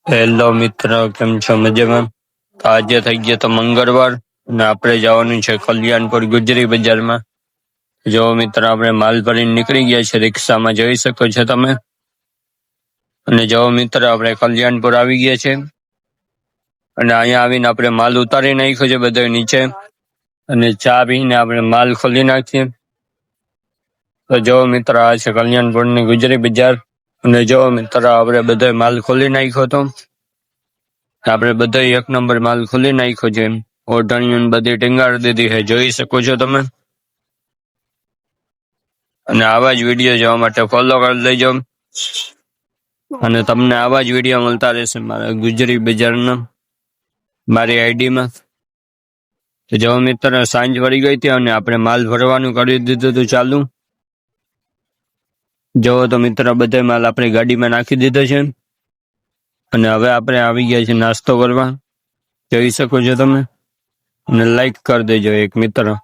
Hello મિત્ર, કેમ છો? મજામાં? તો આજે થઈ ગયો તો મંગળવાર અને આપણે જવાનું છે કલ્યાણપુર ગુજરી બજારમાં. જો મિત્ર, આપણે માલ ભરીને નીકળી ગયા છે, રિક્ષામાં જોઈ શકો છો તમે. અને જો મિત્ર, આપણે કલ્યાણપુર આવી ગયા છે અને અહીંયા આવીને આપણે માલ ઉતારી નાખ્યો છે બધો નીચે, અને ચા પીને આપણે માલ ખોલી નાખીએ. તો જો મિત્ર, આ છે કલ્યાણપુરની ગુજરી બજાર. અને જો મિત્ર, આપણે બધો માલ ખોલી નાખ્યો હતો. આપણે બધો એક નંબર માલ ખોલી નાખ્યો છે. ઓઢણીઓ બધી ટીંગાડી દીધી છે, જોઈ શકો છો તમે. અને આવા જ વિડીયો જોવા માટે ફોલો કરી લેજો. અને તમને આવા જ વિડીયો મળતા રહેશે મારા ગુજરી બજારના મારી આઈડીમાં. તો જો મિત્ર, સાંજ પડી ગઈ હતી અને આપણે માલ ભરવાનું કરી દીધું હતું ચાલુ. જો તો મિત્ર, બધો માલ આપણે ગાડીમાં નાખી દીધો છે અને હવે આપણે આવી ગયા છે નાસ્તો કરવા, જોઈ શકો છો તમે. અને લાઈક કરી દેજો એક મિત્ર.